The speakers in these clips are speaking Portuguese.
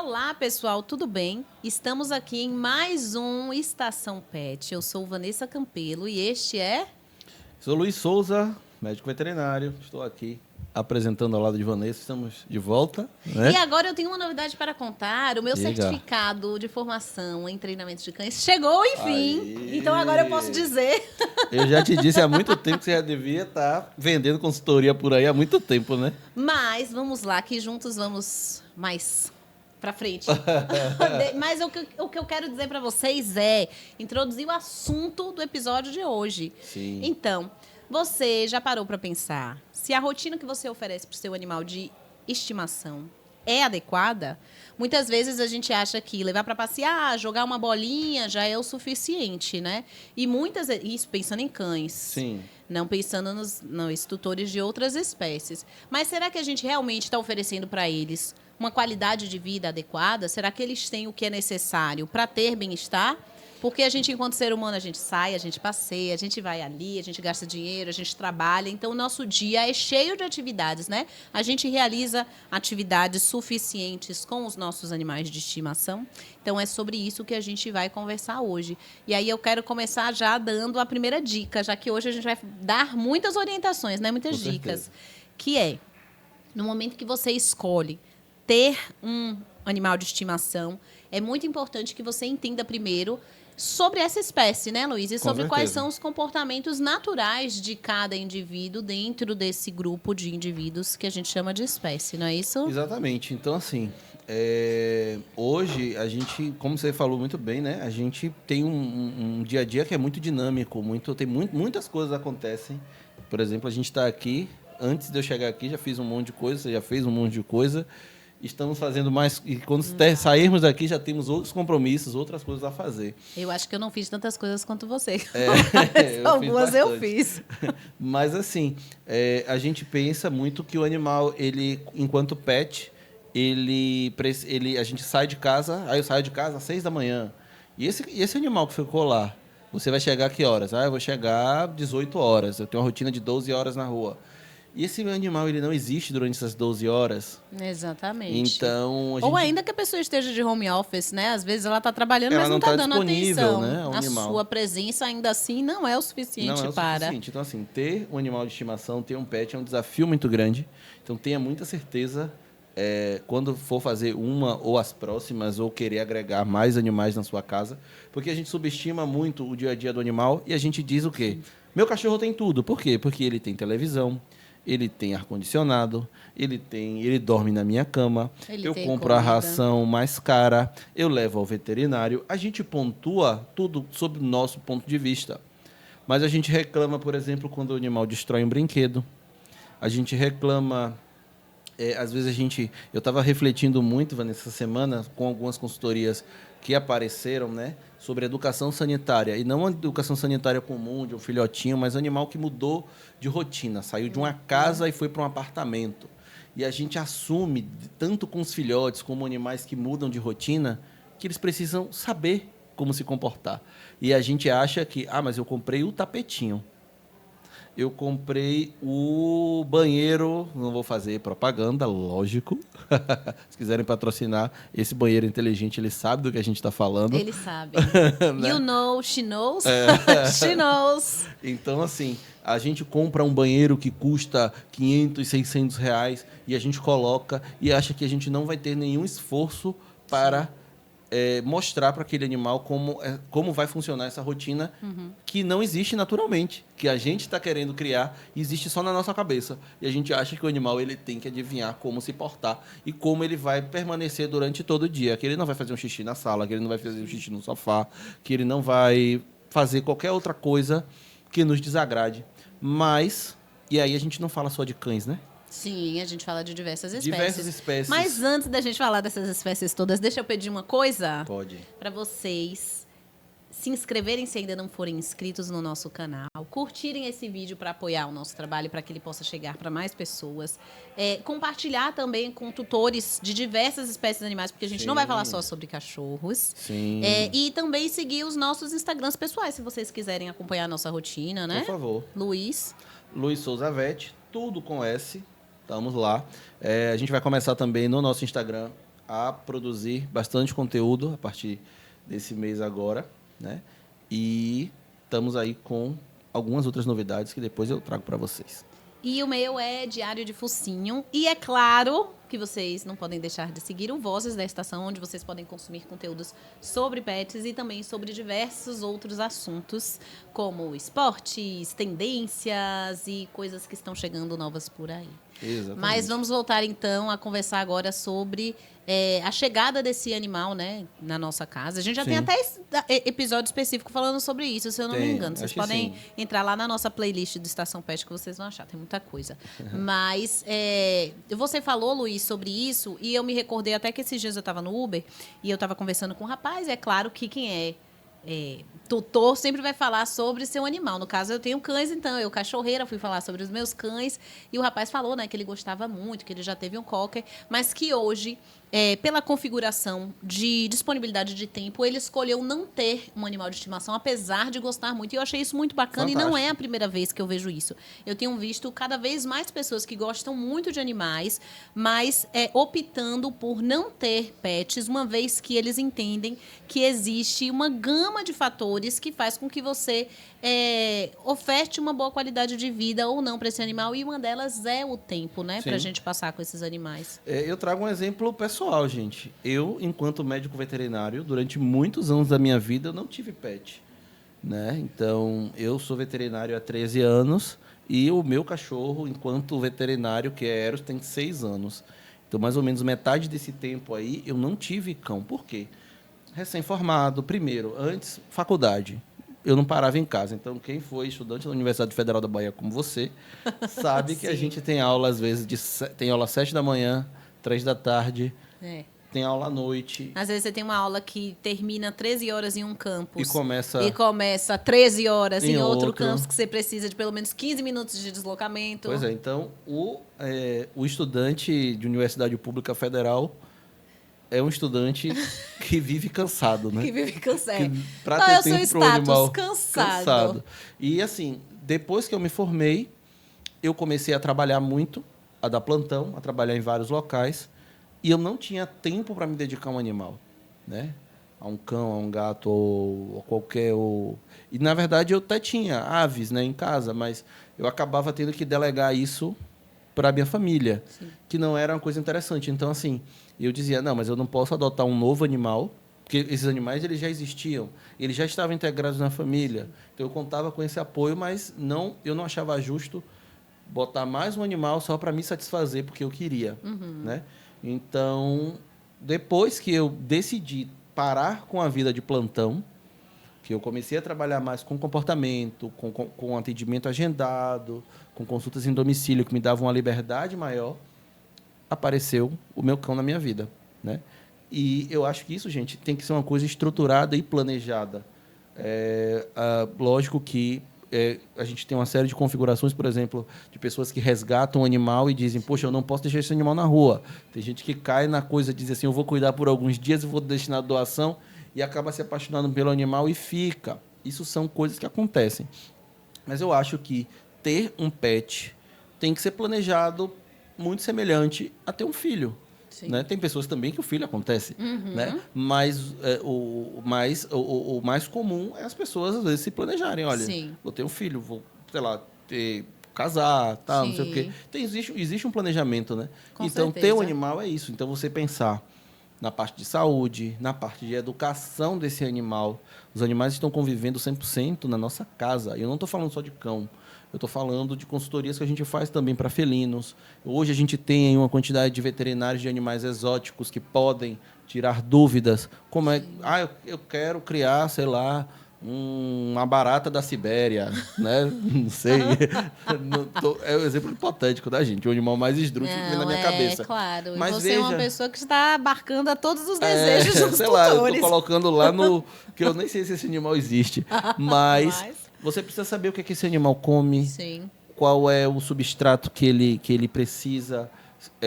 Olá, pessoal, tudo bem? Estamos aqui em mais um Estação Pet. Eu sou Vanessa Campelo e este é... Sou Luiz Souza, médico veterinário. Estou aqui apresentando ao lado de Vanessa. Estamos de volta, né? E agora eu tenho uma novidade para contar. O meu Diga. certificado de formação em treinamento de cães chegou, enfim. Aí. Então agora eu posso dizer. Eu já te disse há muito tempo que você já devia estar vendendo consultoria por aí há muito tempo, né? Mas vamos lá, que juntos vamos mais para frente. Mas o que eu quero dizer para vocês é introduzir o assunto do episódio de hoje. Sim. Então, você já parou para pensar se a rotina que você oferece para o seu animal de estimação é adequada? Muitas vezes a gente acha que levar para passear, jogar uma bolinha já é o suficiente, né? E muitas isso pensando em cães. Sim. Não pensando nos tutores de outras espécies. Mas será que a gente realmente está oferecendo para eles uma qualidade de vida adequada? Será que eles têm o que é necessário para ter bem-estar? Porque a gente, enquanto ser humano, a gente sai, a gente passeia, a gente vai ali, a gente gasta dinheiro, a gente trabalha. Então, o nosso dia é cheio de atividades, né? A gente realiza atividades suficientes com os nossos animais de estimação. Então, é sobre isso que a gente vai conversar hoje. E aí, eu quero começar já dando a primeira dica, já que hoje a gente vai dar muitas orientações, né? Muitas Com dicas. certeza. Que é, no momento que você escolhe ter um animal de estimação, é muito importante que você entenda primeiro sobre essa espécie, né, Luiz? E sobre quais são os comportamentos naturais de cada indivíduo dentro desse grupo de indivíduos que a gente chama de espécie, não é isso? Exatamente. Então, assim, hoje a gente, como você falou muito bem, né? A gente tem um dia a dia que é muito dinâmico, muitas coisas acontecem. Por exemplo, a gente está aqui, antes de eu chegar aqui, já fiz um monte de coisa, você já fez um monte de coisa. Estamos fazendo mais, e quando sairmos daqui já temos outros compromissos, outras coisas a fazer. Eu acho que eu não fiz tantas coisas quanto você. Algumas eu fiz. Mas assim, a gente pensa muito que o animal, ele, enquanto pet, a gente sai de casa, aí eu saio de casa às 6 da manhã. E esse animal que ficou lá, você vai chegar a que horas? Eu vou chegar às 18 horas, eu tenho uma rotina de 12 horas na rua. E esse animal, ele não existe durante essas 12 horas. Exatamente. Então, Ou ainda que a pessoa esteja de home office, né? Às vezes ela está trabalhando, ela mas não não está tá dando disponível, atenção. né, ao A animal. sua presença ainda assim não é o suficiente Não é o para... suficiente. Então, assim, ter um animal de estimação, ter um pet é um desafio muito grande. Então, tenha muita certeza quando for fazer uma ou as próximas ou querer agregar mais animais na sua casa, porque a gente subestima muito o dia a dia do animal e a gente diz o quê? Meu cachorro tem tudo. Por quê? Porque ele tem televisão, ele tem ar-condicionado, ele dorme na minha cama, eu compro a ração mais cara, eu levo ao veterinário. A gente pontua tudo sob o nosso ponto de vista. Mas a gente reclama, por exemplo, quando o animal destrói um brinquedo. A gente reclama... às vezes eu estava refletindo muito, Vanessa, essa semana com algumas consultorias que apareceram, né, sobre educação sanitária. E não a educação sanitária comum, de um filhotinho, mas um animal que mudou de rotina. Saiu de uma casa e foi para um apartamento. E a gente assume, tanto com os filhotes como animais que mudam de rotina, que eles precisam saber como se comportar. E a gente acha que, mas eu comprei o tapetinho. Eu comprei o banheiro, não vou fazer propaganda, lógico. Se quiserem patrocinar esse banheiro inteligente, ele sabe do que a gente está falando. Ele sabe. Né? You know, she knows. She knows. Então, assim, a gente compra um banheiro que custa 500, 600 reais e a gente coloca e acha que a gente não vai ter nenhum esforço para... mostrar para aquele animal como vai funcionar essa rotina que não existe naturalmente, que a gente está querendo criar, existe só na nossa cabeça. E a gente acha que o animal ele tem que adivinhar como se portar e como ele vai permanecer durante todo o dia. Que ele não vai fazer um xixi na sala, que ele não vai fazer um xixi no sofá, que ele não vai fazer qualquer outra coisa que nos desagrade. Mas, e aí a gente não fala só de cães, né? Sim, a gente fala de diversas espécies. Diversas espécies. Mas antes da gente falar dessas espécies todas, deixa eu pedir uma coisa. Pode. Para vocês se inscreverem se ainda não forem inscritos no nosso canal, curtirem esse vídeo para apoiar o nosso trabalho, para que ele possa chegar para mais pessoas, compartilhar também com tutores de diversas espécies de animais, porque a gente não vai falar só sobre cachorros. Sim. E também seguir os nossos Instagrams pessoais, se vocês quiserem acompanhar a nossa rotina, né? Por favor. Luiz Souza Vet, tudo com S. Estamos lá. A gente vai começar também no nosso Instagram a produzir bastante conteúdo a partir desse mês agora, né? E estamos aí com algumas outras novidades que depois eu trago para vocês. E o meu é Diário de Focinho. E é claro que vocês não podem deixar de seguir o Vozes da Estação, onde vocês podem consumir conteúdos sobre pets e também sobre diversos outros assuntos, como esportes, tendências e coisas que estão chegando novas por aí. Exatamente. Mas vamos voltar, então, a conversar agora sobre a chegada desse animal, né, na nossa casa. A gente já tem até episódio específico falando sobre isso, se eu não me engano. Vocês podem entrar lá na nossa playlist do Estação Pet que vocês vão achar, tem muita coisa. Mas você falou, Luiz, sobre isso, e eu me recordei até que esses dias eu estava no Uber e eu estava conversando com um rapaz, e é claro que quem é tutor sempre vai falar sobre seu animal. No caso, eu tenho cães, então eu cachorreira, fui falar sobre os meus cães, e o rapaz falou, né, que ele gostava muito, que ele já teve um cocker, mas que hoje, pela configuração de disponibilidade de tempo, ele escolheu não ter um animal de estimação, apesar de gostar muito. E eu achei isso muito bacana. Fantástico. E não é a primeira vez que eu vejo isso. Eu tenho visto cada vez mais pessoas que gostam muito de animais, mas optando por não ter pets, uma vez que eles entendem que existe uma gama de fatores que faz com que você oferte uma boa qualidade de vida ou não para esse animal, e uma delas é o tempo, né, para a gente passar com esses animais. Eu trago um exemplo pessoal, gente. Eu, enquanto médico veterinário, durante muitos anos da minha vida, eu não tive pet, né? Então, eu sou veterinário há 13 anos e o meu cachorro, enquanto veterinário, que é Eros, tem 6 anos. Então, mais ou menos metade desse tempo aí, eu não tive cão. Por quê? Recém-formado, primeiro, antes, faculdade. Eu não parava em casa. Então, quem foi estudante da Universidade Federal da Bahia como você, sabe que a gente tem aula, às vezes, tem aula às 7 da manhã, 3 da tarde, tem aula à noite. Às vezes você tem uma aula que termina 13 horas em um campus. E começa 13 horas em outro campus, que você precisa de pelo menos 15 minutos de deslocamento. Pois é, então, o estudante de Universidade Pública Federal é um estudante que vive cansado, né? Que vive cansado. Para ter tempo status, pro animal cansado. E assim, depois que eu me formei, eu comecei a trabalhar muito, a dar plantão, a trabalhar em vários locais, e eu não tinha tempo para me dedicar a um animal, né? A um cão, a um gato ou qualquer... E, na verdade, eu até tinha aves, né, em casa, mas eu acabava tendo que delegar isso para a minha família, que não era uma coisa interessante. Então, assim, eu dizia, não, mas eu não posso adotar um novo animal, porque esses animais eles já existiam, eles já estavam integrados na família. Então, eu contava com esse apoio, mas eu não achava justo botar mais um animal só para me satisfazer, porque eu queria, né? Então, depois que eu decidi parar com a vida de plantão, que eu comecei a trabalhar mais com comportamento, com atendimento agendado, com consultas em domicílio, que me davam uma liberdade maior, apareceu o meu cão na minha vida, né? E eu acho que isso, gente, tem que ser uma coisa estruturada e planejada. Lógico que a gente tem uma série de configurações, por exemplo, de pessoas que resgatam um animal e dizem, poxa, eu não posso deixar esse animal na rua. Tem gente que cai na coisa, diz assim, eu vou cuidar por alguns dias e vou destinar a doação, e acaba se apaixonando pelo animal e fica. Isso são coisas que acontecem. Mas eu acho que ter um pet tem que ser planejado muito semelhante a ter um filho. Né? Tem pessoas também que o filho acontece, né? Mas o mais comum é as pessoas, às vezes, se planejarem. Olha, vou ter um filho, vou, sei lá, casar, tal, não sei o quê. Existe um planejamento, né? Então, ter um animal é isso. Então, você pensar na parte de saúde, na parte de educação desse animal. Os animais estão convivendo 100% na nossa casa. Eu não estou falando só de cão. Eu estou falando de consultorias que a gente faz também para felinos. Hoje a gente tem uma quantidade de veterinários de animais exóticos que podem tirar dúvidas. Como é? Eu quero criar, sei lá, uma barata da Sibéria, né? Não sei. É um exemplo hipotético da gente. O animal mais esdrúxulo que vem na minha cabeça. Claro. Mas você é uma pessoa que está abarcando a todos os desejos dos sei lá, eu estou colocando lá no... que eu nem sei se esse animal existe. Mas você precisa saber o que esse animal come. Sim. Qual é o substrato que ele precisa.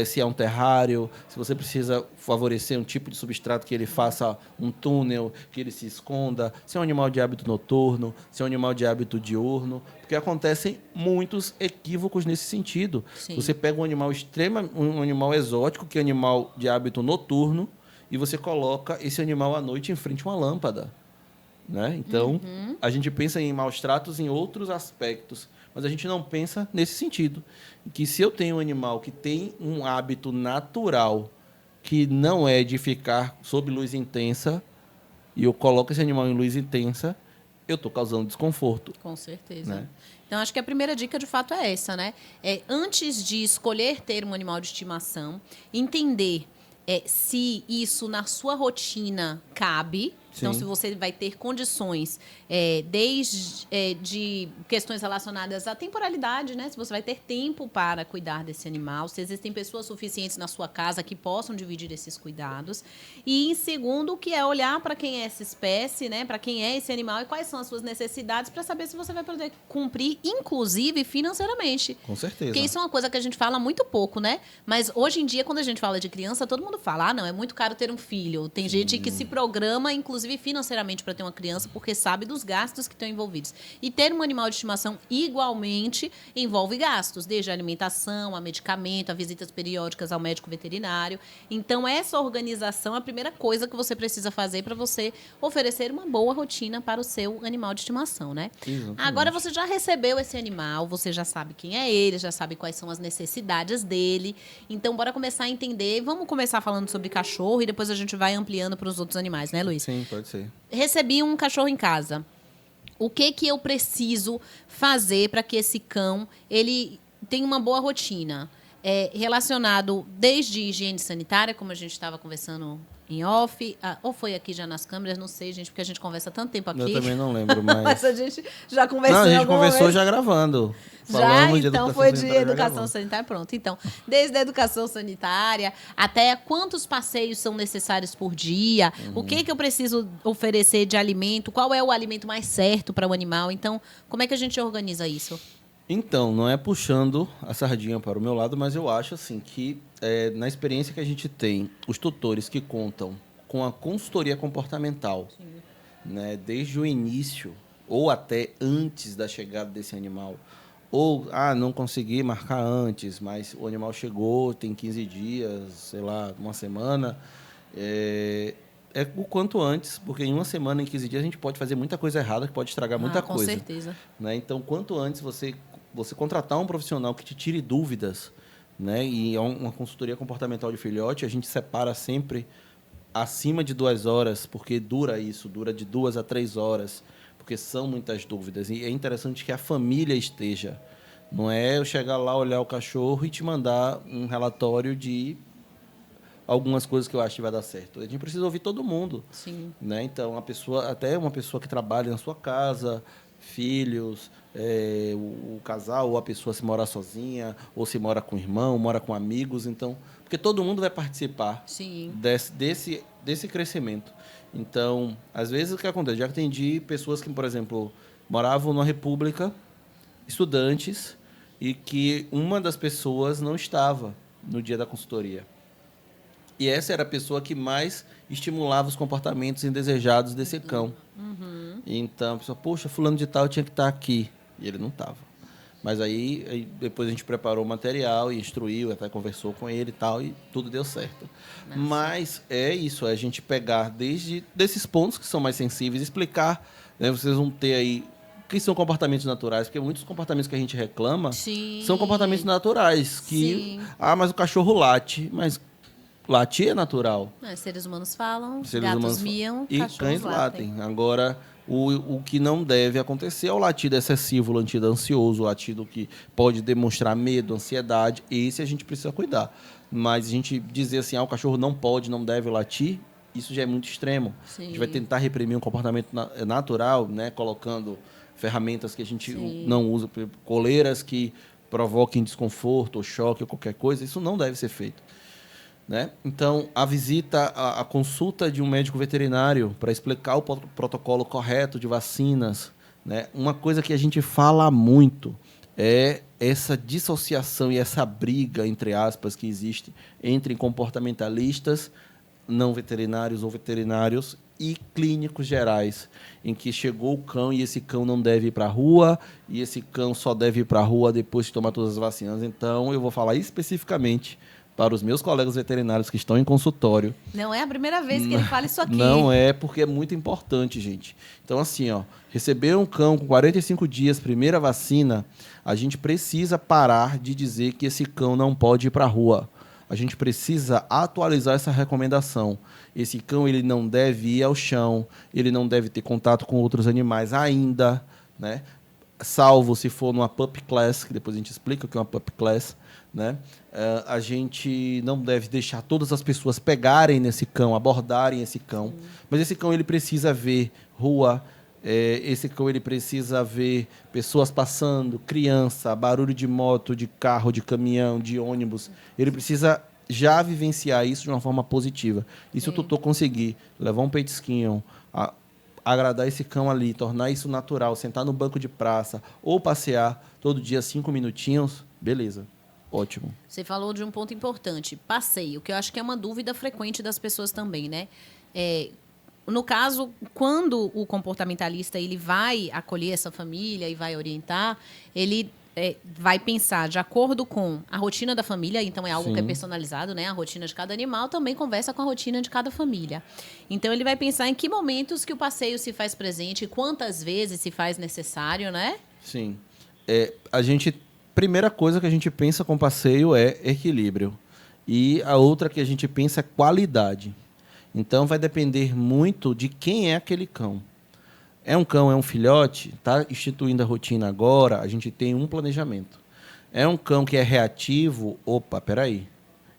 se é um terrário, se você precisa favorecer um tipo de substrato que ele faça um túnel, que ele se esconda, se é um animal de hábito noturno, se é um animal de hábito diurno, porque acontecem muitos equívocos nesse sentido. Sim. Você pega um animal exótico, que é um animal de hábito noturno, e você coloca esse animal à noite em frente a uma lâmpada. Né? Então, a gente pensa em maus tratos em outros aspectos, mas a gente não pensa nesse sentido. Que se eu tenho um animal que tem um hábito natural, que não é de ficar sob luz intensa, e eu coloco esse animal em luz intensa, eu estou causando desconforto. Com certeza. Né? Então, acho que a primeira dica, de fato, é essa, né? Antes de escolher ter um animal de estimação, entender se isso na sua rotina cabe. Então, Sim. se você vai ter condições, desde de questões relacionadas à temporalidade, né? Se você vai ter tempo para cuidar desse animal, se existem pessoas suficientes na sua casa que possam dividir esses cuidados. E, em segundo, que é olhar para quem é essa espécie, né? Para quem é esse animal e quais são as suas necessidades para saber se você vai poder cumprir, inclusive financeiramente. Com certeza. Porque isso é uma coisa que a gente fala muito pouco, né? Mas hoje em dia, quando a gente fala de criança, todo mundo fala, não, é muito caro ter um filho. Tem gente que se programa, inclusive financeiramente, para ter uma criança, porque sabe dos gastos que estão envolvidos. E ter um animal de estimação, igualmente, envolve gastos, desde a alimentação, a medicamento, a visitas periódicas ao médico veterinário. Então, essa organização é a primeira coisa que você precisa fazer para você oferecer uma boa rotina para o seu animal de estimação, né? Exatamente. Agora, você já recebeu esse animal, você já sabe quem é ele, já sabe quais são as necessidades dele. Então, bora começar a entender. Vamos começar falando sobre cachorro e depois a gente vai ampliando para os outros animais, né, Luiz? Sim, pode ser. Recebi um cachorro em casa. O que eu preciso fazer para que esse cão ele tenha uma boa rotina? Relacionado desde higiene sanitária, como a gente estava conversando em off, ou foi aqui já nas câmeras, não sei, gente, porque a gente conversa tanto tempo aqui. Eu também não lembro, mas... Mas a gente já conversou. Não, a gente conversou já gravando. Já, então foi de sanitária, educação sanitária, pronto. Então, desde a educação sanitária até quantos passeios são necessários por dia, o que eu preciso oferecer de alimento, qual é o alimento mais certo para o animal. Então, como é que a gente organiza isso? Então, não é puxando a sardinha para o meu lado, mas eu acho assim que, na experiência que a gente tem, os tutores que contam com a consultoria comportamental, né, desde o início ou até antes da chegada desse animal, ou, não consegui marcar antes, mas o animal chegou, tem 15 dias, sei lá, uma semana, é o quanto antes, porque em uma semana, em 15 dias, a gente pode fazer muita coisa errada, que pode estragar muita coisa. Com certeza. Né? Então, quanto antes você contratar um profissional que te tire dúvidas, né? E uma consultoria comportamental de filhote, a gente separa sempre acima de 2 horas, porque dura de 2 a 3 horas, porque são muitas dúvidas. E é interessante que a família esteja. Não é eu chegar lá, olhar o cachorro e te mandar um relatório de algumas coisas que eu acho que vai dar certo. A gente precisa ouvir todo mundo. Sim. Né? Então, até uma pessoa que trabalha na sua casa, filhos, o casal, ou a pessoa se mora sozinha, ou se mora com irmão, mora com amigos. Então, porque todo mundo vai participar desse crescimento. Então, às vezes, o que acontece? Já atendi pessoas que, por exemplo, moravam numa república, estudantes, e que uma das pessoas não estava no dia da consultoria. E essa era a pessoa que mais estimulava os comportamentos indesejados desse cão. Uhum. Então, a pessoa, poxa, fulano de tal tinha que estar aqui. E ele não estava. Mas aí, depois a gente preparou o material e instruiu, até conversou com ele e tal, e tudo deu certo. Nossa. Mas é isso, é a gente pegar desde desses pontos que são mais sensíveis, explicar, né, vocês vão ter aí o que são comportamentos naturais, porque muitos comportamentos que a gente reclama são comportamentos naturais. Que, mas o cachorro late, mas latir é natural. Seres humanos falam, gatos miam, e cães latem. Agora, o que não deve acontecer é o latido excessivo, o latido ansioso, o latido que pode demonstrar medo, ansiedade. Esse a gente precisa cuidar. Mas a gente dizer assim, o cachorro não pode, não deve latir, isso já é muito extremo. Sim. A gente vai tentar reprimir um comportamento natural, né, colocando ferramentas que a gente não usa, coleiras que provoquem desconforto, ou choque, ou qualquer coisa. Isso não deve ser feito. Né? Então, a visita, a consulta de um médico veterinário para explicar o protocolo correto de vacinas. Né? Uma coisa que a gente fala muito é essa dissociação e essa briga, entre aspas, que existe entre comportamentalistas, não veterinários ou veterinários e clínicos gerais, em que chegou o cão e esse cão não deve ir para a rua, e esse cão só deve ir para a rua depois de tomar todas as vacinas. Então, eu vou falar especificamente para os meus colegas veterinários que estão em consultório. Não é a primeira vez que ele fala isso aqui. Não é, porque é muito importante, gente. Então, assim, ó, receber um cão com 45 dias, primeira vacina, a gente precisa parar de dizer que esse cão não pode ir para a rua. A gente precisa atualizar essa recomendação. Esse cão ele não deve ir ao chão, ele não deve ter contato com outros animais ainda, né? Salvo se for numa pup class, que depois a gente explica o que é uma pup class, né? A gente não deve deixar todas as pessoas pegarem nesse cão, abordarem esse cão. Mas esse cão ele precisa ver rua, esse cão ele precisa ver pessoas passando, criança, barulho de moto, de carro, de caminhão, de ônibus. Ele precisa já vivenciar isso de uma forma positiva. E se o tutor conseguir levar um petisquinho, agradar esse cão ali, tornar isso natural, sentar no banco de praça ou passear todo dia 5 minutinhos, beleza. Ótimo. Você falou de um ponto importante, passeio, que eu acho que é uma dúvida frequente das pessoas também, né? No caso, quando o comportamentalista ele vai acolher essa família e vai orientar, ele vai pensar de acordo com a rotina da família, então é algo que é personalizado, né? A rotina de cada animal também conversa com a rotina de cada família. Então, ele vai pensar em que momentos que o passeio se faz presente, quantas vezes se faz necessário, né? Sim. Primeira coisa que a gente pensa com passeio é equilíbrio. E a outra que a gente pensa é qualidade. Então, vai depender muito de quem é aquele cão. É um cão, é um filhote, está instituindo a rotina agora, a gente tem um planejamento. É um cão que é reativo, opa, peraí,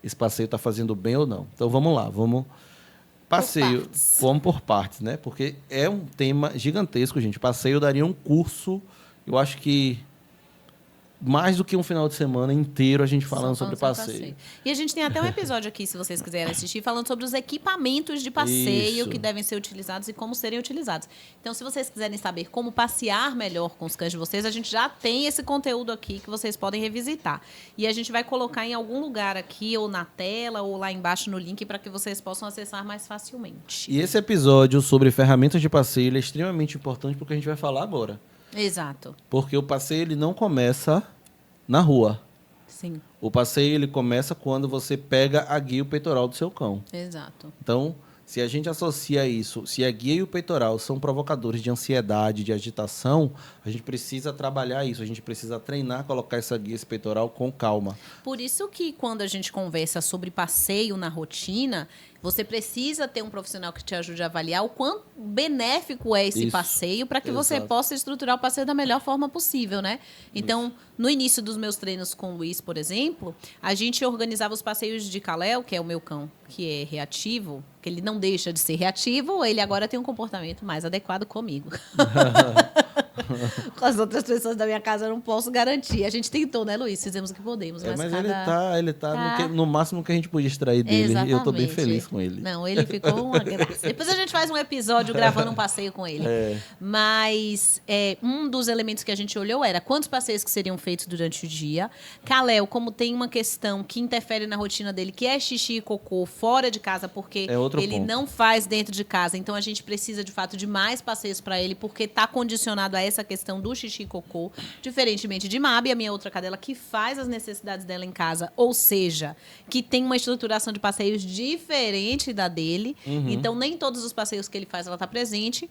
esse passeio está fazendo bem ou não? Então, vamos lá, passeio, vamos por partes, né? Porque é um tema gigantesco, gente. Passeio daria um curso, eu acho que mais do que um final de semana inteiro a gente falando sobre passeio. E a gente tem até um episódio aqui, se vocês quiserem assistir, falando sobre os equipamentos de passeio que devem ser utilizados e como serem utilizados. Então, se vocês quiserem saber como passear melhor com os cães de vocês, a gente já tem esse conteúdo aqui que vocês podem revisitar. E a gente vai colocar em algum lugar aqui, ou na tela, ou lá embaixo no link, para que vocês possam acessar mais facilmente. E esse episódio sobre ferramentas de passeio ele é extremamente importante porque a gente vai falar agora. Exato. Porque o passeio ele não começa na rua. Sim. O passeio ele começa quando você pega a guia e o peitoral do seu cão. Exato. Então, se a gente associa isso, se a guia e o peitoral são provocadores de ansiedade, de agitação, a gente precisa trabalhar isso, a gente precisa treinar, colocar essa guia e esse peitoral com calma. Por isso que quando a gente conversa sobre passeio na rotina, você precisa ter um profissional que te ajude a avaliar o quão benéfico é esse passeio para que você possa estruturar o passeio da melhor forma possível, né? Então, no início dos meus treinos com o Luiz, por exemplo, a gente organizava os passeios de Kal-El, que é o meu cão, que é reativo, que ele não deixa de ser reativo, ele agora tem um comportamento mais adequado comigo. Com as outras pessoas da minha casa eu não posso garantir. A gente tentou, né, Luiz? Fizemos o que podemos. Mas ele tá no máximo que a gente podia extrair dele. Exatamente. Eu estou bem feliz com ele. Não, ele ficou uma graça. Depois a gente faz um episódio gravando um passeio com ele. Mas um dos elementos que a gente olhou era quantos passeios que seriam feitos durante o dia. Kal-El, como tem uma questão que interfere na rotina dele, que é xixi e cocô fora de casa, porque ele não faz dentro de casa. Então a gente precisa, de fato, de mais passeios para ele, porque está condicionado a essa questão do xixi e cocô, diferentemente de Mabi, a minha outra cadela, que faz as necessidades dela em casa, ou seja, que tem uma estruturação de passeios diferente da dele. Então, nem todos os passeios que ele faz, ela está presente.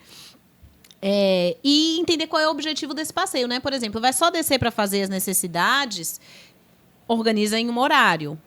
E entender qual é o objetivo desse passeio, né? Por exemplo, vai só descer para fazer as necessidades, organiza em um horário.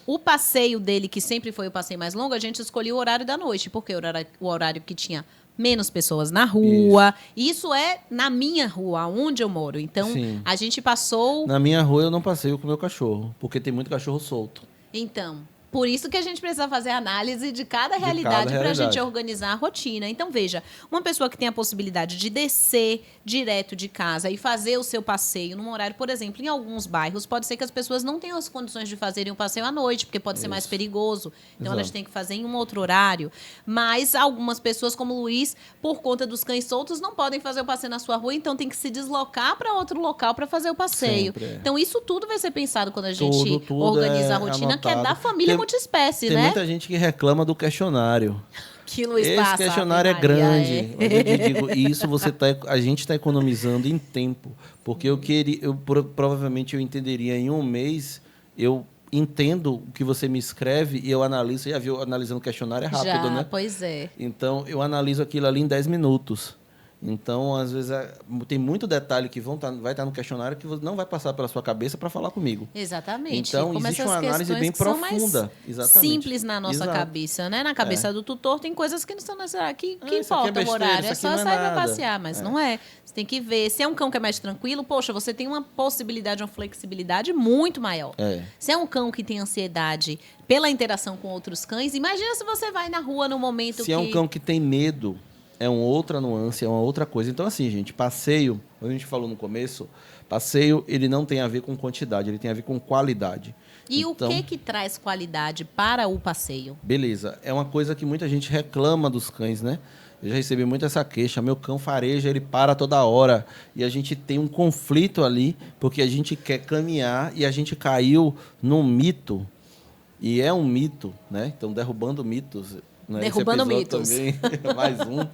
O passeio dele, que sempre foi o passeio mais longo, a gente escolheu o horário da noite, porque o horário que tinha menos pessoas na rua. Isso é na minha rua, onde eu moro. Então, a gente passou... Na minha rua eu não passeio com o meu cachorro, porque tem muito cachorro solto. Então, Por isso que a gente precisa fazer análise de cada realidade para a gente organizar a rotina. Então, veja, uma pessoa que tem a possibilidade de descer direto de casa e fazer o seu passeio num horário, por exemplo, em alguns bairros, pode ser que as pessoas não tenham as condições de fazerem um passeio à noite, porque pode ser mais perigoso. Então, elas têm que fazer em um outro horário. Mas algumas pessoas, como o Luiz, por conta dos cães soltos, não podem fazer o passeio na sua rua, então tem que se deslocar para outro local para fazer o passeio. Então, isso tudo vai ser pensado quando a gente organiza a rotina, que é da família multiespécie, tem né? Muita gente que reclama do questionário. Que Luiz Esse passa, questionário é grande. Mas eu te digo, e isso a gente está economizando em tempo. Porque provavelmente eu entenderia em um mês, eu entendo o que você me escreve e eu analiso. Você já viu, analisando o questionário é rápido, né? Pois é. Então, eu analiso aquilo ali em 10 minutos. Então, às vezes, tem muito detalhe que vai estar no questionário que não vai passar pela sua cabeça para falar comigo. Exatamente. Então, como existe uma análise bem profunda. Exatamente. Simples na nossa cabeça, né? Na cabeça do tutor tem coisas que não são necessárias. Que importa o horário? É só sair para passear, mas não é. Você tem que ver. Se é um cão que é mais tranquilo, poxa, você tem uma possibilidade, uma flexibilidade muito maior. Se é um cão que tem ansiedade pela interação com outros cães, imagina se você vai na rua no momento Se é um cão que tem medo, é uma outra nuance, é uma outra coisa. Então, assim, gente, passeio, como a gente falou no começo, passeio, ele não tem a ver com quantidade, ele tem a ver com qualidade. E então, o que traz qualidade para o passeio? Beleza. É uma coisa que muita gente reclama dos cães, né? Eu já recebi muito essa queixa. Meu cão fareja, ele para toda hora. E a gente tem um conflito ali, porque a gente quer caminhar e a gente caiu num mito. E é um mito, né? Então, derrubando mitos. Né? Derrubando mitos. Também, mais um.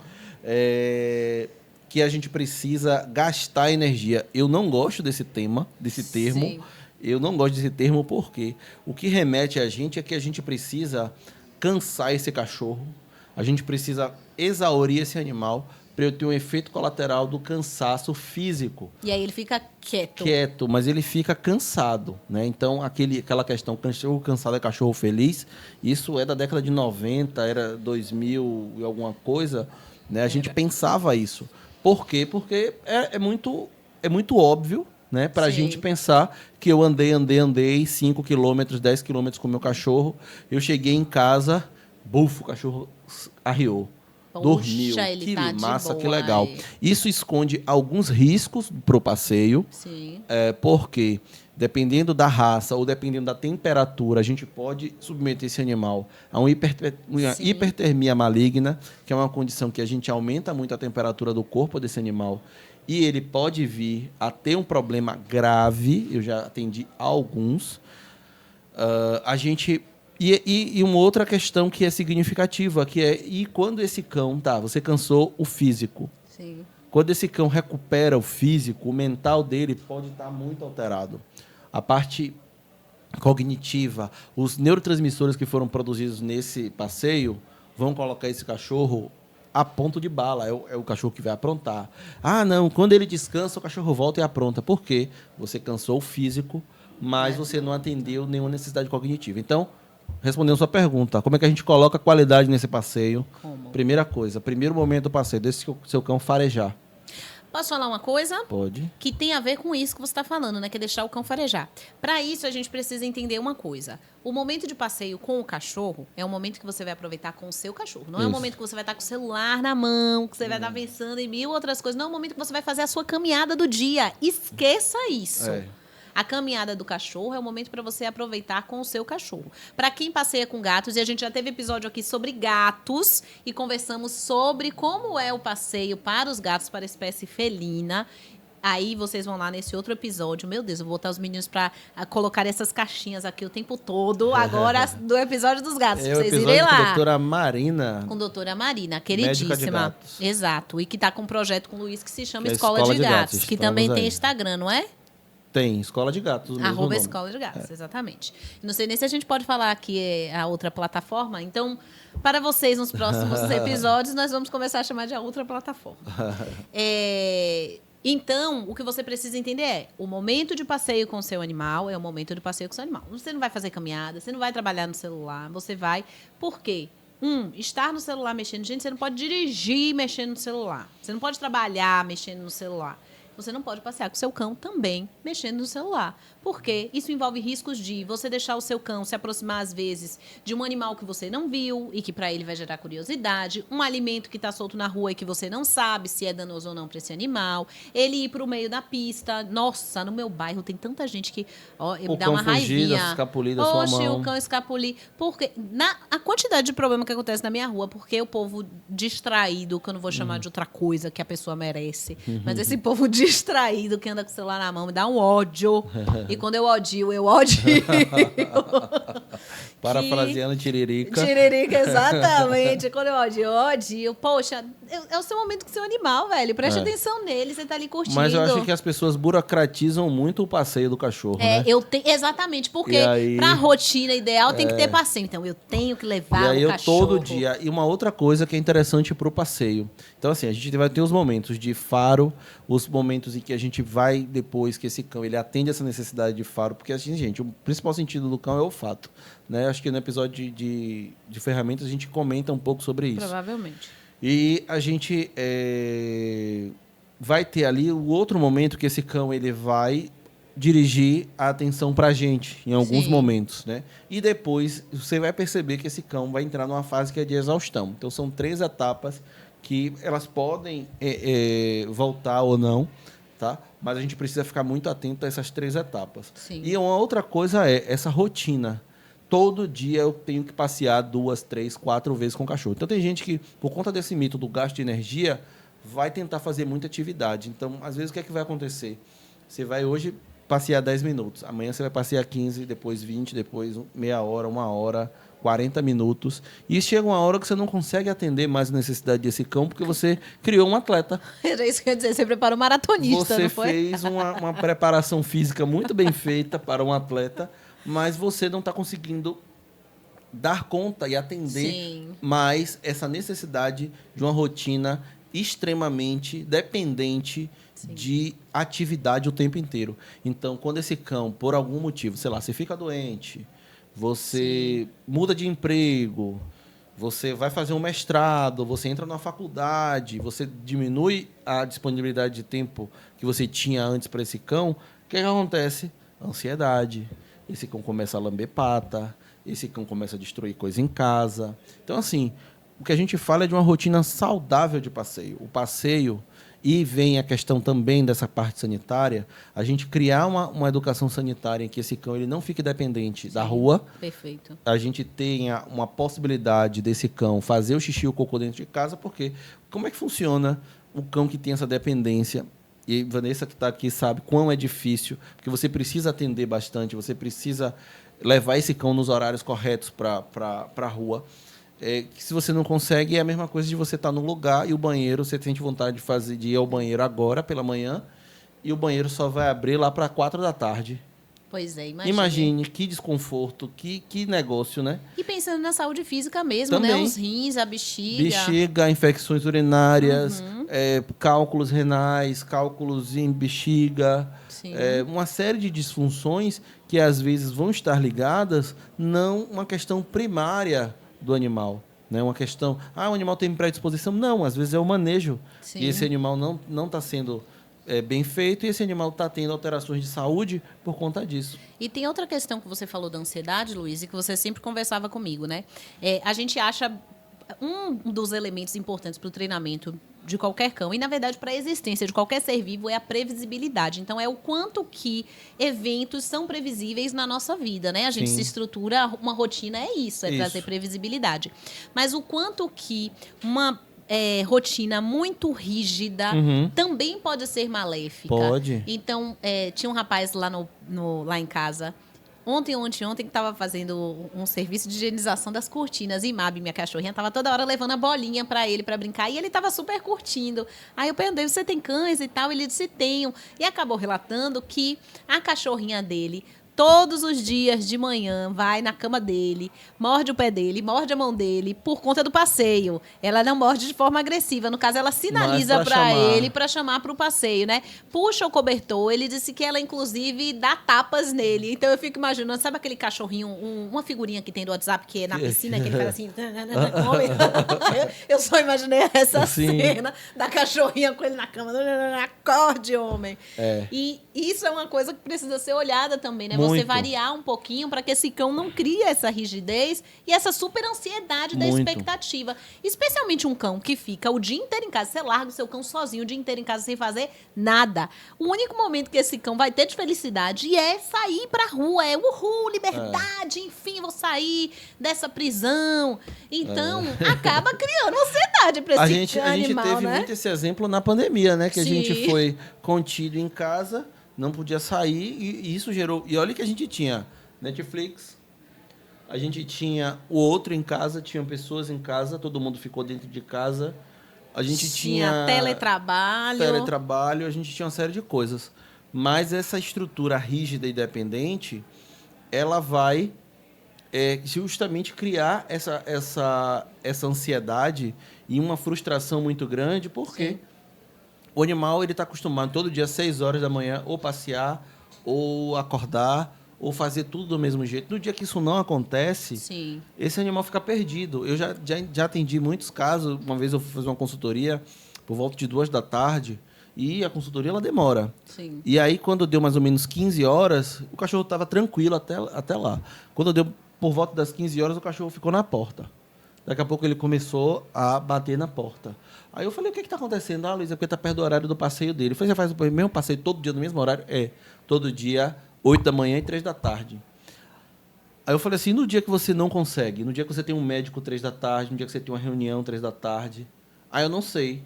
Que a gente precisa gastar energia. Eu não gosto desse termo. Sim. Eu não gosto desse termo porque o que remete a gente é que a gente precisa cansar esse cachorro, a gente precisa exaurir esse animal para eu ter um efeito colateral do cansaço físico. E aí ele fica quieto. Quieto, mas ele fica cansado, né? Então, aquela questão, cachorro cansado é cachorro feliz, isso é da década de 90, era 2000 e alguma coisa, né? A gente pensava isso. Por quê? Porque é muito óbvio, né? Para a gente pensar que eu andei 5 quilômetros, 10 quilômetros com o meu cachorro, eu cheguei em casa, bufo, o cachorro arriou. Dormiu, que massa, que legal. Aí. Isso esconde alguns riscos para o passeio, porque dependendo da raça ou dependendo da temperatura, a gente pode submeter esse animal a uma hipertermia maligna, que é uma condição que a gente aumenta muito a temperatura do corpo desse animal e ele pode vir a ter um problema grave. Eu já atendi alguns. E uma outra questão que é significativa, que é quando esse cão, você cansou o físico. Sim. Quando esse cão recupera o físico, o mental dele pode estar muito alterado. A parte cognitiva, os neurotransmissores que foram produzidos nesse passeio vão colocar esse cachorro a ponto de bala. É o cachorro que vai aprontar. Não, quando ele descansa, o cachorro volta e apronta. Por quê? Você cansou o físico, mas você não atendeu nenhuma necessidade cognitiva. Então, respondendo a sua pergunta, como é que a gente coloca qualidade nesse passeio? Como? Primeira coisa, primeiro momento do passeio, deixa o seu cão farejar. Posso falar uma coisa? Pode. Que tem a ver com isso que você está falando, né? Que é deixar o cão farejar. Para isso, a gente precisa entender uma coisa. O momento de passeio com o cachorro é um momento que você vai aproveitar com o seu cachorro. Não é um momento que você vai estar com o celular na mão, que você vai estar pensando em mil outras coisas. Não é um momento que você vai fazer a sua caminhada do dia. Esqueça isso. A caminhada do cachorro é o momento para você aproveitar com o seu cachorro. Para quem passeia com gatos, e a gente já teve episódio aqui sobre gatos e conversamos sobre como é o passeio para os gatos, para a espécie felina. Aí vocês vão lá nesse outro episódio. Meu Deus, eu vou botar os meninos para colocar essas caixinhas aqui o tempo todo. Agora, do episódio dos gatos. Pra vocês irem lá. Com a doutora Marina. Com a doutora Marina, queridíssima. Médica de gatos. Exato. E que está com um projeto com o Luiz que se chama Escola de Gatos. Que também tem Instagram, não é? Tem, Escola de Gatos. @ Escola de Gatos, exatamente. Não sei nem se a gente pode falar aqui a outra plataforma. Então, para vocês, nos próximos episódios, nós vamos começar a chamar de a outra plataforma. Então, o que você precisa entender é o momento de passeio com o seu animal é o momento de passeio com o seu animal. Você não vai fazer caminhada, você não vai trabalhar no celular, você vai... Por quê? Estar no celular mexendo. Gente, você não pode dirigir mexendo no celular. Você não pode trabalhar mexendo no celular. você não pode passear com o seu cão também mexendo no celular. Porque isso envolve riscos de você deixar o seu cão se aproximar, às vezes, de um animal que você não viu e que para ele vai gerar curiosidade, um alimento que está solto na rua e que você não sabe se é danoso ou não para esse animal, ele ir para o meio da pista. Nossa, no meu bairro tem tanta gente que me dá uma raivinha. Escapulir da sua mão. O cão escapulir. Porque a quantidade de problema que acontece na minha rua, porque o povo distraído, que eu não vou chamar de outra coisa que a pessoa merece, mas esse povo distraído que anda com o celular na mão me dá um ódio. E quando eu odio, eu odio. Parafraseando Tiririca. Tiririca, exatamente. Quando eu odio. Poxa, é o seu momento com o seu animal, velho. Preste atenção nele, você tá ali curtindo. Mas eu acho que as pessoas burocratizam muito o passeio do cachorro, né? Exatamente, porque aí, pra rotina ideal tem que ter passeio. Então, eu tenho que levar o cachorro. Todo dia. E uma outra coisa que é interessante pro passeio. Então, assim, a gente vai ter os momentos de faro, os momentos em que a gente vai, depois que esse cão ele atende essa necessidade de faro, porque, assim, gente, o principal sentido do cão é o olfato, né? Acho que no episódio de ferramentas a gente comenta um pouco sobre isso. Provavelmente. E a gente vai ter ali o outro momento que esse cão ele vai dirigir a atenção para a gente em alguns momentos, né? E depois você vai perceber que esse cão vai entrar numa fase que é de exaustão. Então são 3 etapas que elas podem voltar ou não, tá? Mas a gente precisa ficar muito atento a essas 3 etapas. Sim. E uma outra coisa é essa rotina. Todo dia eu tenho que passear 2, 3, 4 vezes com o cachorro. Então tem gente que, por conta desse mito do gasto de energia, vai tentar fazer muita atividade. Então, às vezes, o que é que vai acontecer? Você vai hoje passear 10 minutos. Amanhã você vai passear 15, depois 20, depois meia hora, 1 hora, 40 minutos. E chega uma hora que você não consegue atender mais a necessidade desse cão, porque você criou um atleta. Era isso que eu ia dizer, você preparou um maratonista, não foi? Você fez uma preparação física muito bem feita para um atleta, mas você não está conseguindo dar conta e atender mais essa necessidade de uma rotina extremamente dependente de atividade o tempo inteiro. Então, quando esse cão, por algum motivo, sei lá, você fica doente, você muda de emprego, você vai fazer um mestrado, você entra na faculdade, você diminui a disponibilidade de tempo que você tinha antes para esse cão, o que acontece? Ansiedade. Esse cão começa a lamber pata, esse cão começa a destruir coisa em casa. Então, assim, o que a gente fala é de uma rotina saudável de passeio. O passeio, e vem a questão também dessa parte sanitária, a gente criar uma educação sanitária em que esse cão ele não fique dependente da rua. Perfeito. A gente tenha uma possibilidade desse cão fazer o xixi e o cocô dentro de casa, porque como é que funciona o cão que tem essa dependência? E Vanessa, que está aqui, sabe quão é difícil, porque você precisa atender bastante, você precisa levar esse cão nos horários corretos para a rua. Que se você não consegue, é a mesma coisa de você estar num lugar e o banheiro, você sente vontade de ir ao banheiro agora, pela manhã, e o banheiro só vai abrir lá para 4 da tarde. Pois é, Imagine que desconforto, que negócio, né? E pensando na saúde física mesmo, também, né? Os rins, a bexiga. Bexiga, infecções urinárias, cálculos renais, cálculos em bexiga, uma série de disfunções que às vezes vão estar ligadas não uma questão primária do animal. Né? Uma questão, o animal tem predisposição. Não, às vezes é o manejo. E esse animal não está sendo bem feito e esse animal está tendo alterações de saúde por conta disso. E tem outra questão que você falou da ansiedade, Luiz, e que você sempre conversava comigo, né? A gente acha um dos elementos importantes para o treinamento de qualquer cão, e na verdade para a existência de qualquer ser vivo, é a previsibilidade. Então é o quanto que eventos são previsíveis na nossa vida, né? A gente se estrutura, uma rotina é isso, trazer previsibilidade. Mas o quanto que uma rotina muito rígida também pode ser maléfica. Pode. Então, tinha um rapaz lá em casa, ontem que estava fazendo um serviço de higienização das cortinas. E Mabi, minha cachorrinha, estava toda hora levando a bolinha para ele para brincar. E ele estava super curtindo. Aí eu perguntei, você tem cães e tal? Ele disse, tenho. E acabou relatando que a cachorrinha dele todos os dias de manhã vai na cama dele, morde o pé dele, morde a mão dele por conta do passeio. Ela não morde de forma agressiva. No caso, ela sinaliza para ele para chamar para o passeio, né? Puxa o cobertor. Ele disse que ela, inclusive, dá tapas nele. Então, eu fico imaginando, sabe aquele cachorrinho, uma figurinha que tem do WhatsApp, que é na piscina, que ele faz assim... Eu só imaginei essa cena da cachorrinha com ele na cama. Acorde, homem. E isso é uma coisa que precisa ser olhada também, né? Você variar um pouquinho para que esse cão não crie essa rigidez e essa super ansiedade da expectativa. Especialmente um cão que fica o dia inteiro em casa. Você larga o seu cão sozinho o dia inteiro em casa sem fazer nada. O único momento que esse cão vai ter de felicidade é sair pra rua. É uhul, liberdade, enfim, vou sair dessa prisão. Então, acaba criando ansiedade para esse animal, A gente teve muito esse exemplo na pandemia, né? Que a gente foi contido em casa, não podia sair e isso gerou... E olha que a gente tinha Netflix, a gente tinha o outro em casa, tinham pessoas em casa, todo mundo ficou dentro de casa. A gente tinha teletrabalho, a gente tinha uma série de coisas. Mas essa estrutura rígida e dependente, ela vai justamente criar essa ansiedade e uma frustração muito grande, porque o animal está acostumado todo dia, às 6 horas da manhã, ou passear, ou acordar, ou fazer tudo do mesmo jeito. No dia que isso não acontece, esse animal fica perdido. Eu já atendi muitos casos. Uma vez eu fui fazer uma consultoria por volta de 2 da tarde, e a consultoria ela demora. E aí, quando deu mais ou menos 15 horas, o cachorro estava tranquilo até lá. Quando deu por volta das 15 horas, o cachorro ficou na porta. Daqui a pouco ele começou a bater na porta. Aí eu falei, o que está acontecendo? Ah, Luiz, é porque está perto do horário do passeio dele. Eu falei, você faz o mesmo passeio todo dia no mesmo horário? Todo dia, 8 da manhã e 3 da tarde. Aí eu falei assim, no dia que você não consegue, no dia que você tem um médico 3 da tarde, no dia que você tem uma reunião 3 da tarde, aí eu não sei.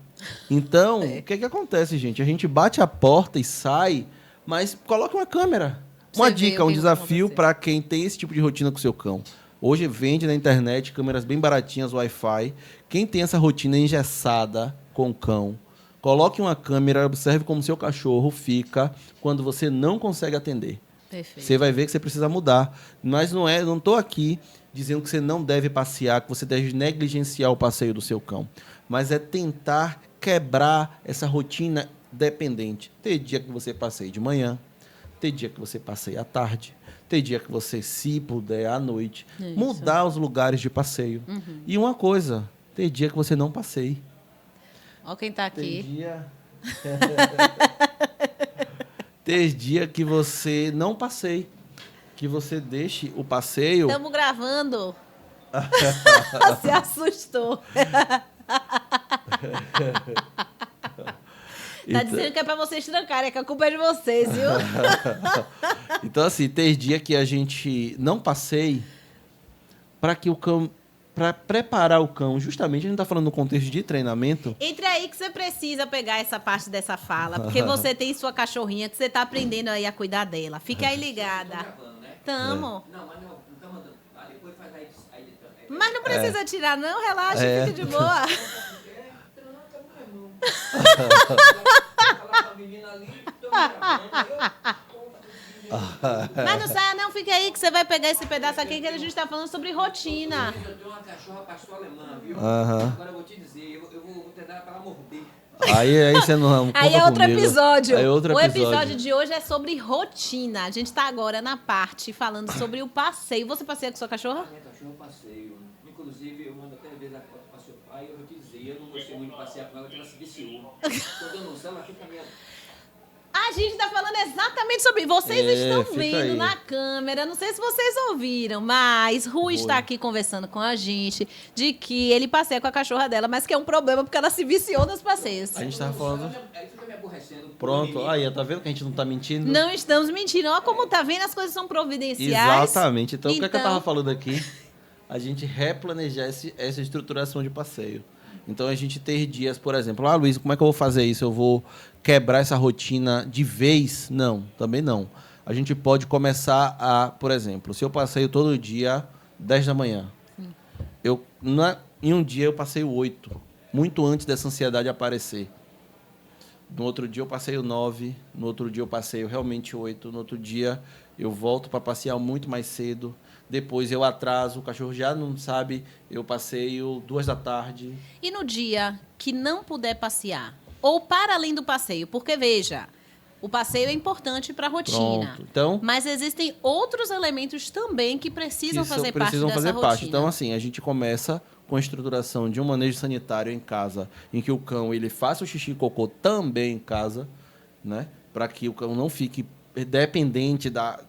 Então, o que acontece, gente? A gente bate a porta e sai, mas coloca uma câmera. Uma dica, um desafio para quem tem esse tipo de rotina com o seu cão. Hoje vende na internet câmeras bem baratinhas, Wi-Fi. Quem tem essa rotina engessada com o cão, coloque uma câmera, observe como seu cachorro fica quando você não consegue atender. Perfeito. Você vai ver que você precisa mudar. Mas não estou aqui dizendo que você não deve passear, que você deve negligenciar o passeio do seu cão. Mas é tentar quebrar essa rotina dependente. Tem dia que você passeia de manhã, tem dia que você passeia à tarde, tem dia que você, se puder, à noite. Isso. Mudar os lugares de passeio. E uma coisa, tem dia que você não passeie. Olha quem está aqui. Tem dia que você não passeie. Que você deixe o passeio... Estamos gravando. Se assustou. Tá dizendo que é para vocês trancarem, que a culpa é de vocês, viu? Então, assim, tem dia que a gente não passeie para que o cão... Para preparar o cão, justamente, a gente está falando no contexto de treinamento. Entre aí que você precisa pegar essa parte dessa fala, porque você tem sua cachorrinha que você está aprendendo aí a cuidar dela. Fica aí ligada. Tamo. Não, mas não estamos mandando. Depois faz aí. Mas não precisa tirar, não, relaxa, fica de boa. Mas não saia não, fica aí que você vai pegar esse pedaço aqui que a gente está falando sobre rotina. Eu tenho uma cachorra pastor alemã, viu? Agora eu vou te dizer, eu vou tentar para ela morder. Aí você não. Aí é outro comigo. episódio. Aí é outro o episódio de hoje é sobre rotina. A gente está agora na parte falando sobre o passeio. Você passeia com sua cachorra? Minha cachorra eu passeio. Inclusive, eu mando até vezes a foto para seu pai. Eu vou te dizer, eu não gostei muito de passear com ela, porque ela se viciou. Quando eu não sei, ela fica minha... A gente está falando exatamente sobre... Vocês estão vendo aí na câmera, não sei se vocês ouviram, mas Rui está aqui conversando com a gente de que ele passeia com a cachorra dela, mas que é um problema porque ela se viciou nos passeios. A gente estava falando... Aí fica me aborrecendo. Pronto, aí, tá vendo que a gente não está mentindo? Não estamos mentindo. Olha como tá vendo, as coisas são providenciais. Exatamente. Então, o que é que eu estava falando aqui? A gente replanejar essa estruturação de passeio. Então, a gente ter dias, por exemplo, Luiz, como é que eu vou fazer isso? Eu vou quebrar essa rotina de vez? Não, também não. A gente pode começar a, por exemplo, se eu passeio todo dia 10 da manhã, em um dia eu passeio 8, muito antes dessa ansiedade aparecer. No outro dia eu passeio 9, no outro dia eu passeio realmente 8, no outro dia eu volto para passear muito mais cedo, depois eu atraso, o cachorro já não sabe, eu passeio 2 da tarde. E no dia que não puder passear, ou para além do passeio, porque veja, o passeio é importante para a rotina. Pronto. Então, Mas existem outros elementos também que precisam fazer parte precisam dessa fazer rotina. parte. Então, assim, a gente começa com a estruturação de um manejo sanitário em casa, em que o cão ele faça o xixi e cocô também em casa, né? Para que o cão não fique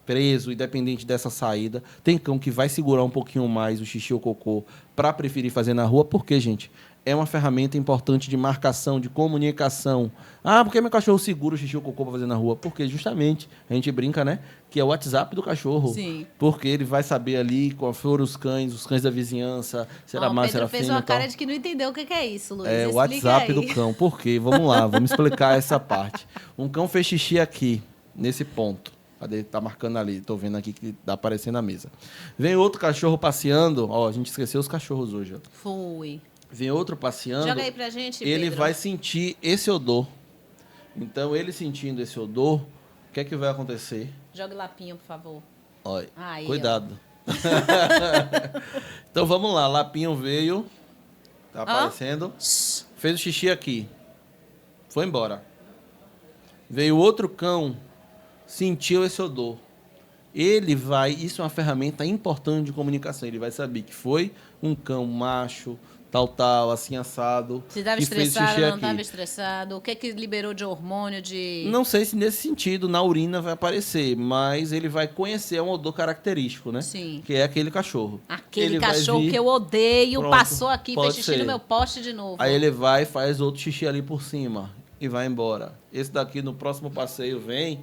preso e dependente dessa saída. Tem cão que vai segurar um pouquinho mais o xixi ou cocô para preferir fazer na rua, porque, gente, é uma ferramenta importante de marcação, de comunicação. Ah, por que meu cachorro segura o xixi ou cocô para fazer na rua? Porque justamente, a gente brinca, né? Que é o WhatsApp do cachorro. Sim. Porque ele vai saber ali qual foram os cães da vizinhança, se era macho, se era Pedro fez fêmea uma e tal. cara de que não entendeu o que é isso, Luiz. É o Explica WhatsApp aí. do cão. Por quê? Vamos lá, vamos explicar essa parte. Um cão fez xixi aqui, nesse ponto. Cadê? Tá marcando ali. Tô vendo aqui que tá aparecendo na mesa. Vem outro cachorro passeando. Ó, a gente esqueceu os cachorros hoje. Ó. Foi. Vem outro passeando. Joga aí pra gente, Ele Pedro. vai sentir esse odor. Então, ele sentindo esse odor, o que é que vai acontecer? Joga o lapinho, por favor. Olha, Aí, cuidado. Então, vamos lá. Lapinho veio. Tá aparecendo. Fez o xixi aqui. Foi embora. Veio outro cão, sentiu esse odor. Ele vai... Isso é uma ferramenta importante de comunicação. Ele vai saber que foi um cão macho, tal, assim, assado. Se estava que fez estressado, xixi não aqui. estava estressado. O que que liberou de hormônio, de... Não sei se nesse sentido, na urina vai aparecer, mas ele vai conhecer um odor característico, né? Sim. Que é aquele cachorro. Aquele Ele vai cachorro vir- que eu odeio, Pronto, passou aqui, fez pode xixi no ser. meu poste de novo. Aí ele vai e faz outro xixi ali por cima e vai embora. Esse daqui no próximo passeio vem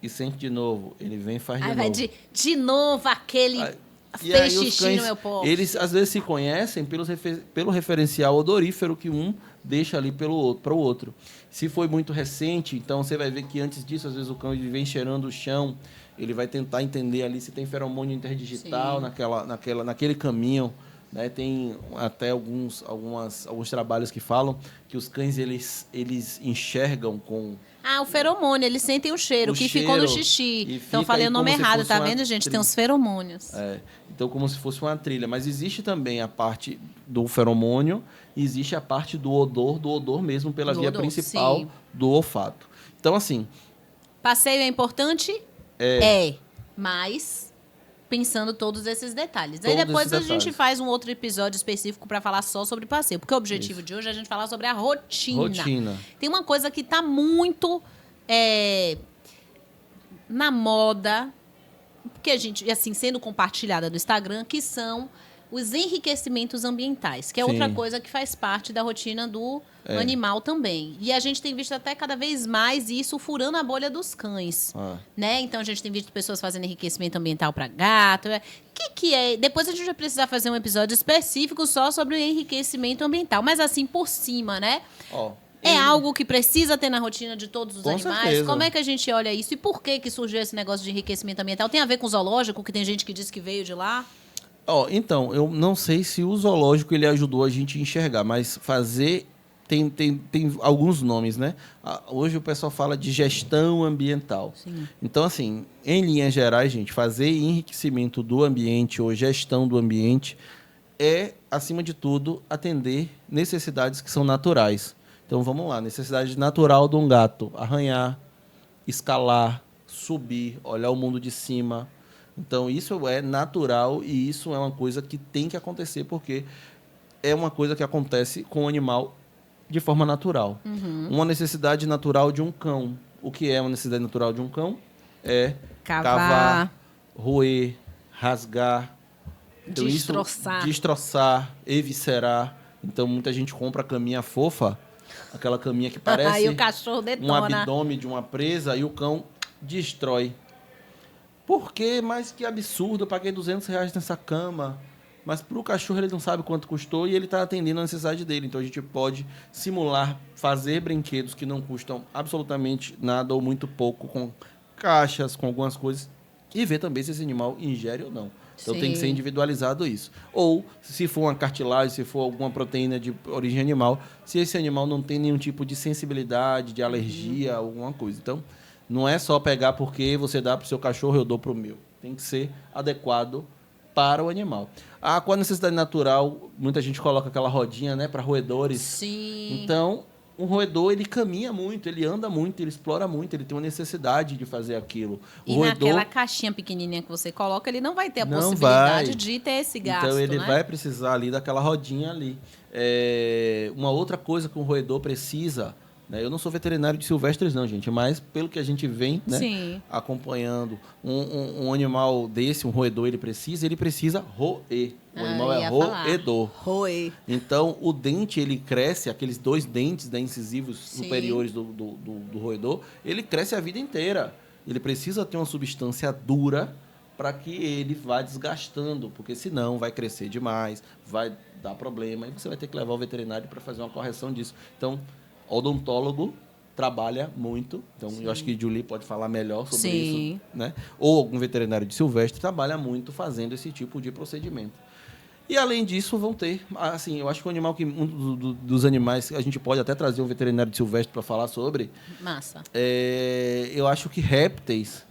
e sente de novo. Ele vem e faz de Aí novo. vai de novo aquele E aí fez os xixi cães, no meu poste. eles às vezes se conhecem pelo referencial odorífero que um deixa ali para o outro. Se foi muito recente, então você vai ver que antes disso, às vezes o cão ele vem cheirando o chão, ele vai tentar entender ali se tem feromônio interdigital Sim. naquele caminho. Né? Tem até alguns trabalhos que falam que os cães eles enxergam com O feromônio, eles sentem o cheiro, o que ficou no cheiro, e xixi. fica Então eu falei aí o nome como se errado, fosse tá uma vendo, gente? Tem trilha. uns feromônios. Então, como se fosse uma trilha. Mas existe também a parte do feromônio e existe a parte do odor mesmo, pela Do via odor, principal sim. do olfato. Então, assim, Passeio é importante? É. Mas pensando todos esses detalhes. Aí Todos depois esses a gente detalhes. faz um outro episódio específico para falar só sobre passeio. Porque o objetivo de hoje é a gente falar sobre a rotina. rotina. Tem uma coisa que tá muito na moda, porque a gente, assim, sendo compartilhada no Instagram, que são os enriquecimentos ambientais, que é Sim. outra coisa que faz parte da rotina do animal também. E a gente tem visto até cada vez mais isso furando a bolha dos cães. Né? Então a gente tem visto pessoas fazendo enriquecimento ambiental para gato. Que é? Depois a gente vai precisar fazer um episódio específico só sobre o enriquecimento ambiental, mas assim por cima, né? É algo que precisa ter na rotina de todos os Com animais? certeza. Como é que a gente olha isso? E por que surgiu esse negócio de enriquecimento ambiental? Tem a ver com o zoológico, que tem gente que diz que veio de lá? Então, eu não sei se o zoológico ele ajudou a gente a enxergar, mas fazer tem alguns nomes, né? Hoje o pessoal fala de gestão ambiental. Sim. Então, assim, em linhas gerais, gente, fazer enriquecimento do ambiente ou gestão do ambiente é, acima de tudo, atender necessidades que são naturais. Então, vamos lá. Necessidade natural de um gato: arranhar, escalar, subir, olhar o mundo de cima. Então, isso é natural e isso é uma coisa que tem que acontecer, porque é uma coisa que acontece com o animal de forma natural. Uma necessidade natural de um cão. O que é uma necessidade natural de um cão? É cavar, roer, rasgar, então, Destroçar. destroçar, eviscerar. Então, muita gente compra a caminha fofa, aquela caminha que parece Aí o cachorro um detona. abdômen de uma presa, e o cão destrói. Por quê? Mas que absurdo, eu paguei R$200 nessa cama. Mas para o cachorro ele não sabe quanto custou e ele está atendendo a necessidade dele. Então a gente pode simular, fazer brinquedos que não custam absolutamente nada ou muito pouco, com caixas, com algumas coisas, e ver também se esse animal ingere ou não. Então tem que ser Sim. individualizado isso. Ou, se for uma cartilagem, se for alguma proteína de origem animal, se esse animal não tem nenhum tipo de sensibilidade, de alergia, alguma coisa. Então, não é só pegar porque você dá para o seu cachorro, eu dou para o meu. Tem que ser adequado para o animal. Com a necessidade natural, muita gente coloca aquela rodinha, né, para roedores. Sim. Então, um roedor, ele caminha muito, ele anda muito, ele explora muito, ele tem uma necessidade de fazer aquilo. E naquela caixinha pequenininha que você coloca, ele não vai ter a Não possibilidade vai. de ter esse gasto, Então, ele né? vai precisar ali daquela rodinha ali. Uma outra coisa que um roedor precisa, né? Eu não sou veterinário de silvestres não, gente, mas pelo que a gente vem, né, Sim. acompanhando, um animal desse, um roedor, ele precisa roer. O animal é ia falar. roedor. Roer. Então, o dente, ele cresce, aqueles 2 dentes, né, incisivos Sim. superiores do roedor, ele cresce a vida inteira. Ele precisa ter uma substância dura para que ele vá desgastando, porque senão vai crescer demais, vai dar problema, e você vai ter que levar o veterinário para fazer uma correção disso. Então, odontólogo trabalha muito, então eu acho que Julie pode falar melhor sobre Sim. isso, né? Ou algum veterinário de silvestre trabalha muito fazendo esse tipo de procedimento. E além disso, vão ter, assim, eu acho que dos animais, a gente pode até trazer um veterinário de silvestre para falar sobre, Massa. eu acho que répteis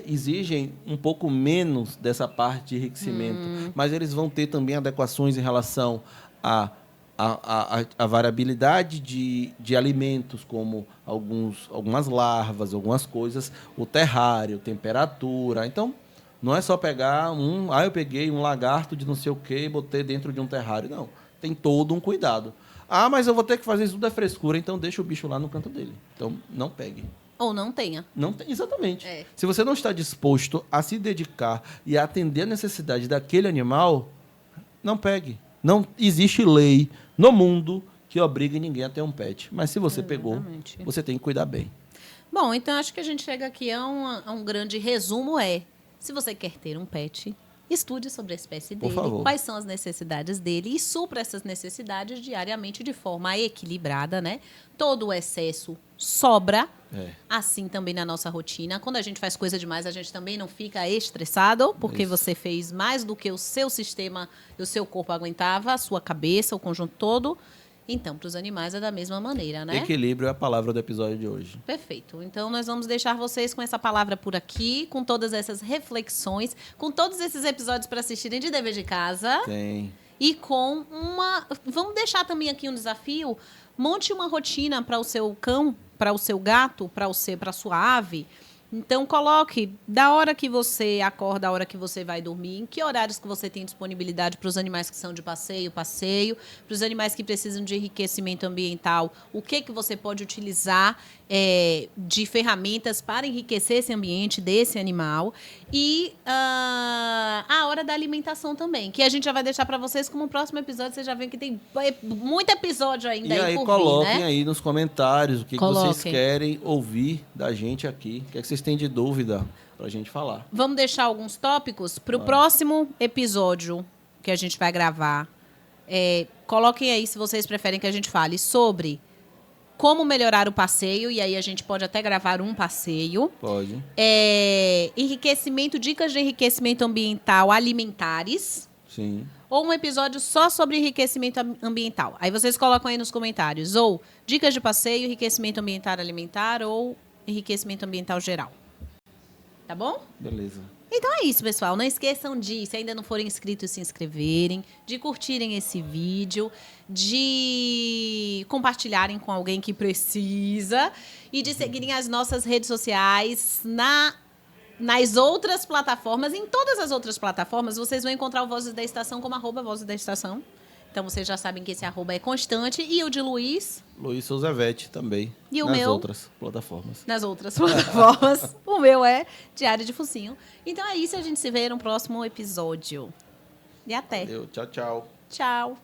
exigem um pouco menos dessa parte de enriquecimento, mas eles vão ter também adequações em relação à variabilidade de alimentos, como algumas larvas, algumas coisas, o terrário, temperatura. Então, não é só pegar eu peguei um lagarto de não sei o quê e botei dentro de um terrário. Não, tem todo um cuidado. Mas eu vou ter que fazer isso tudo é frescura, então deixa o bicho lá no canto dele. Então, não pegue. Ou não tenha. Não tem, exatamente. É. Se você não está disposto a se dedicar e a atender a necessidade daquele animal, não pegue. Não existe lei no mundo que obrigue ninguém a ter um pet. Mas se você pegou, Exatamente. você tem que cuidar bem. Bom, então acho que a gente chega aqui a um grande resumo se você quer ter um pet, estude sobre a espécie Por dele, favor. quais são as necessidades dele e supra essas necessidades diariamente de forma equilibrada, né? Todo o excesso sobra, assim também na nossa rotina. Quando a gente faz coisa demais, a gente também não fica estressado, porque Isso. você fez mais do que o seu sistema e o seu corpo aguentava, a sua cabeça, o conjunto todo. Então, para os animais é da mesma maneira, né? Equilíbrio é a palavra do episódio de hoje. Perfeito. Então, nós vamos deixar vocês com essa palavra por aqui, com todas essas reflexões, com todos esses episódios para assistirem de dever de casa. Tem. E com uma... Vamos deixar também aqui um desafio. Monte uma rotina para o seu cão, para o seu gato, para a sua ave. Então, coloque da hora que você acorda, da hora que você vai dormir, em que horários que você tem disponibilidade para os animais que são de passeio, para os animais que precisam de enriquecimento ambiental, o que você pode utilizar de ferramentas para enriquecer esse ambiente desse animal. E a hora da alimentação também, que a gente já vai deixar para vocês como um próximo episódio. Vocês já veem que tem muito episódio ainda E aí por coloquem vir, né? aí nos comentários o que vocês Coloquem. querem ouvir da gente aqui. O que é que vocês têm de dúvida pra gente falar? Vamos deixar alguns tópicos para o próximo episódio que a gente vai gravar. Coloquem aí se vocês preferem que a gente fale sobre como melhorar o passeio, e aí a gente pode até gravar um passeio. Pode. Dicas de enriquecimento ambiental alimentares. Sim. Ou um episódio só sobre enriquecimento ambiental. Aí vocês colocam aí nos comentários. Ou dicas de passeio, enriquecimento ambiental alimentar ou enriquecimento ambiental geral. Tá bom? Beleza. Então é isso, pessoal. Não esqueçam de, se ainda não forem inscritos, se inscreverem, de curtirem esse vídeo, de compartilharem com alguém que precisa e de seguirem as nossas redes sociais nas outras plataformas. Em todas as outras plataformas, vocês vão encontrar o Vozes da Estação como @Vozes da Estação. Então, vocês já sabem que esse @ é constante. E o de Luiz, Luiz Souzevete também. E o nas meu? outras plataformas. nas outras plataformas. O meu é Diário de Focinho. Então é isso, a gente se vê no próximo episódio. E até. Valeu. Tchau, tchau. Tchau.